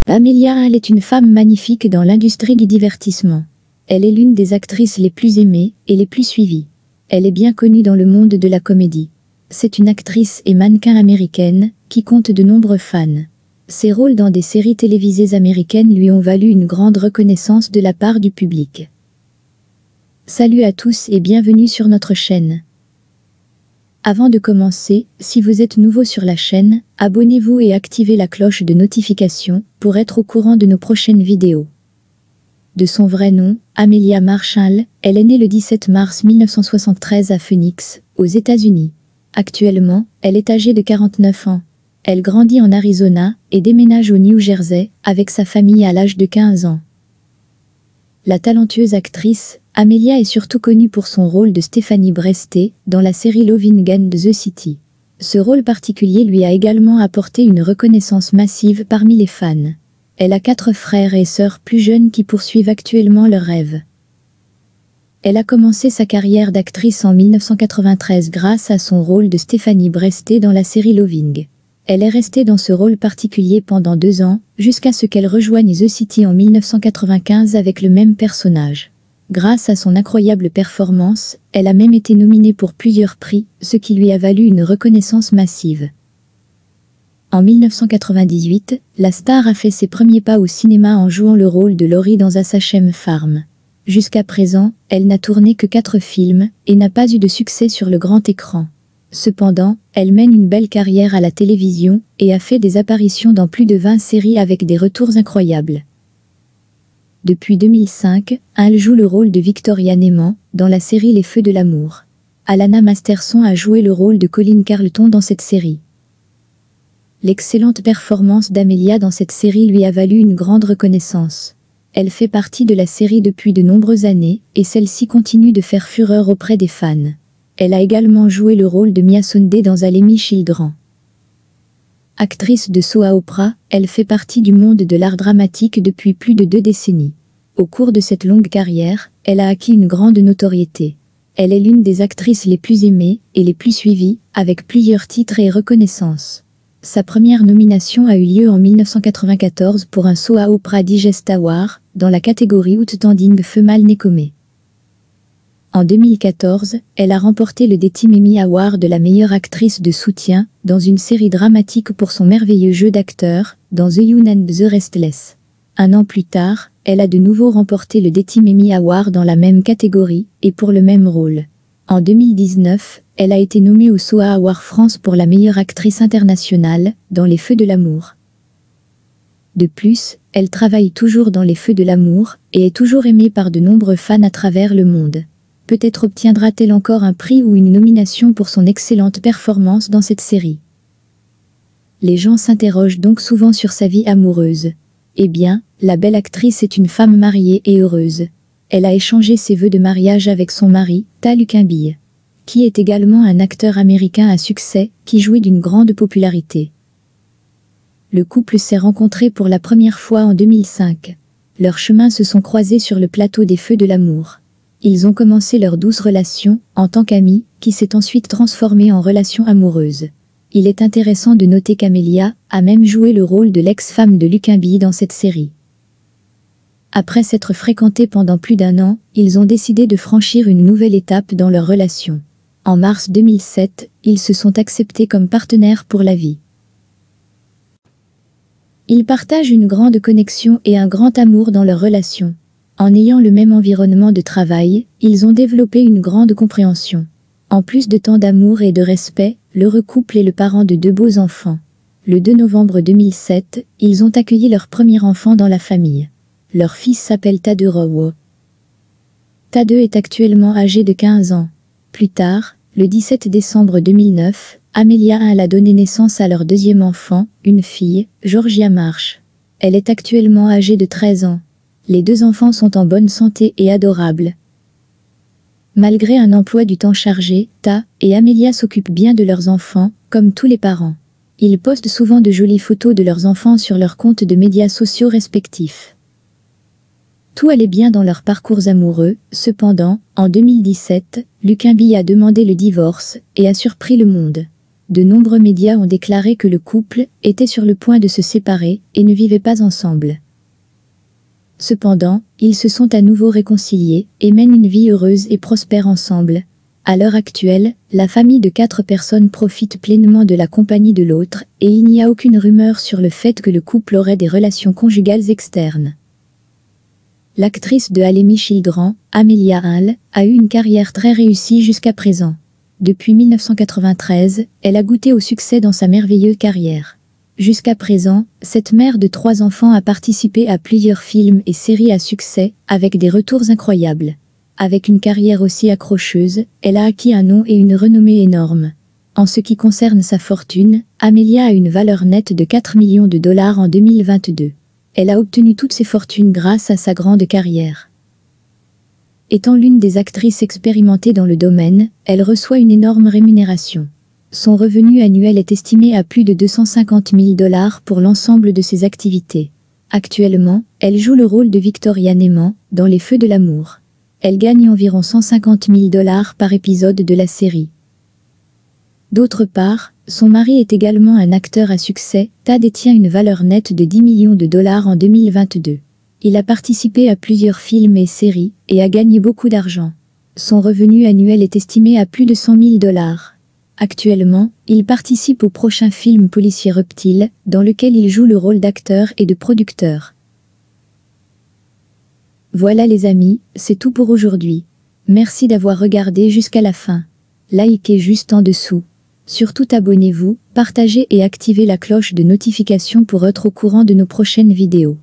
Amelia Earhart est une femme magnifique dans l'industrie du divertissement. Elle est l'une des actrices les plus aimées et les plus suivies. Elle est bien connue dans le monde de la comédie. C'est une actrice et mannequin américaine qui compte de nombreux fans. Ses rôles dans des séries télévisées américaines lui ont valu une grande reconnaissance de la part du public. Salut à tous et bienvenue sur notre chaîne. Avant de commencer, si vous êtes nouveau sur la chaîne, abonnez-vous et activez la cloche de notification pour être au courant de nos prochaines vidéos. De son vrai nom, Amelia Marshall, elle est née le 17 mars 1973 à Phoenix, aux États-Unis. Actuellement, elle est âgée de 49 ans. Elle grandit en Arizona et déménage au New Jersey avec sa famille à l'âge de 15 ans. La talentueuse actrice, Amelia est surtout connue pour son rôle de Stephanie Bresté dans la série Loving and the City. Ce rôle particulier lui a également apporté une reconnaissance massive parmi les fans. Elle a 4 frères et sœurs plus jeunes qui poursuivent actuellement leurs rêves. Elle a commencé sa carrière d'actrice en 1993 grâce à son rôle de Stephanie Bresté dans la série Loving. Elle est restée dans ce rôle particulier pendant 2 ans, jusqu'à ce qu'elle rejoigne The City en 1995 avec le même personnage. Grâce à son incroyable performance, elle a même été nominée pour plusieurs prix, ce qui lui a valu une reconnaissance massive. En 1998, la star a fait ses premiers pas au cinéma en jouant le rôle de Laurie dans Asasham Farm. Jusqu'à présent, elle n'a tourné que 4 films et n'a pas eu de succès sur le grand écran. Cependant, elle mène une belle carrière à la télévision et a fait des apparitions dans plus de 20 séries avec des retours incroyables. Depuis 2005, elle joue le rôle de Victoria Neyman dans la série Les Feux de l'amour. Alana Masterson a joué le rôle de Colleen Carlton dans cette série. L'excellente performance d'Amelia dans cette série lui a valu une grande reconnaissance. Elle fait partie de la série depuis de nombreuses années et celle-ci continue de faire fureur auprès des fans. Elle a également joué le rôle de Mia Sunday dans Alemi Children. Actrice de soap opera, elle fait partie du monde de l'art dramatique depuis plus de 2 décennies. Au cours de cette longue carrière, elle a acquis une grande notoriété. Elle est l'une des actrices les plus aimées et les plus suivies, avec plusieurs titres et reconnaissances. Sa première nomination a eu lieu en 1994 pour un soap opera Digest Award, dans la catégorie Outstanding Female Newcomer. En 2014, elle a remporté le Daytime Emmy Award de la meilleure actrice de soutien dans une série dramatique pour son merveilleux jeu d'acteur dans The Young and the Restless. 1 an plus tard, elle a de nouveau remporté le Daytime Emmy Award dans la même catégorie et pour le même rôle. En 2019, elle a été nommée au SOA Award France pour la meilleure actrice internationale dans Les Feux de l'amour. De plus, elle travaille toujours dans Les Feux de l'amour et est toujours aimée par de nombreux fans à travers le monde. Peut-être obtiendra-t-elle encore un prix ou une nomination pour son excellente performance dans cette série. Les gens s'interrogent donc souvent sur sa vie amoureuse. Eh bien, la belle actrice est une femme mariée et heureuse. Elle a échangé ses vœux de mariage avec son mari, Ta Luquinbille, qui est également un acteur américain à succès qui jouit d'une grande popularité. Le couple s'est rencontré pour la première fois en 2005. Leurs chemins se sont croisés sur le plateau des Feux de l'amour. Ils ont commencé leur douce relation, en tant qu'amis, qui s'est ensuite transformée en relation amoureuse. Il est intéressant de noter qu'Amelia a même joué le rôle de l'ex-femme de Luquinbille dans cette série. Après s'être fréquentés pendant plus d'1 an, ils ont décidé de franchir une nouvelle étape dans leur relation. En mars 2007, ils se sont acceptés comme partenaires pour la vie. Ils partagent une grande connexion et un grand amour dans leur relation. En ayant le même environnement de travail, ils ont développé une grande compréhension. En plus de tant d'amour et de respect, l'heureux couple est le parent de 2 beaux enfants. Le 2 novembre 2007, ils ont accueilli leur premier enfant dans la famille. Leur fils s'appelle Tade Rowe. Tade est actuellement âgé de 15 ans. Plus tard, le 17 décembre 2009, Amelia a donné naissance à leur 2e enfant, une fille, Georgia Marsh. Elle est actuellement âgée de 13 ans. Les 2 enfants sont en bonne santé et adorables. Malgré un emploi du temps chargé, Ta et Amelia s'occupent bien de leurs enfants, comme tous les parents. Ils postent souvent de jolies photos de leurs enfants sur leurs comptes de médias sociaux respectifs. Tout allait bien dans leurs parcours amoureux, cependant, en 2017, Luquinbille a demandé le divorce et a surpris le monde. de nombreux médias ont déclaré que le couple était sur le point de se séparer et ne vivait pas ensemble. Cependant, ils se sont à nouveau réconciliés et mènent une vie heureuse et prospère ensemble. À l'heure actuelle, la famille de 4 personnes profite pleinement de la compagnie de l'autre et il n'y a aucune rumeur sur le fait que le couple aurait des relations conjugales externes. L'actrice de Allemie Children, Amelia Hall, a eu une carrière très réussie jusqu'à présent. Depuis 1993, elle a goûté au succès dans sa merveilleuse carrière. Jusqu'à présent, cette mère de 3 enfants a participé à plusieurs films et séries à succès, avec des retours incroyables. Avec une carrière aussi accrocheuse, elle a acquis un nom et une renommée énormes. En ce qui concerne sa fortune, Amelia a une valeur nette de 4 millions de dollars en 2022. Elle a obtenu toutes ses fortunes grâce à sa grande carrière. Étant l'une des actrices expérimentées dans le domaine, elle reçoit une énorme rémunération. Son revenu annuel est estimé à plus de 250 000 dollars pour l'ensemble de ses activités. Actuellement, elle joue le rôle de Victoria Neyman dans Les Feux de l'amour. Elle gagne environ 150 000 dollars par épisode de la série. D'autre part, son mari est également un acteur à succès. Tad détient une valeur nette de 10 millions de dollars en 2022. Il a participé à plusieurs films et séries et a gagné beaucoup d'argent. Son revenu annuel est estimé à plus de 100 000 dollars. Actuellement, il participe au prochain film policier Reptile, dans lequel il joue le rôle d'acteur et de producteur. Voilà les amis, c'est tout pour aujourd'hui. Merci d'avoir regardé jusqu'à la fin. Likez juste en dessous. Surtout abonnez-vous, partagez et activez la cloche de notification pour être au courant de nos prochaines vidéos.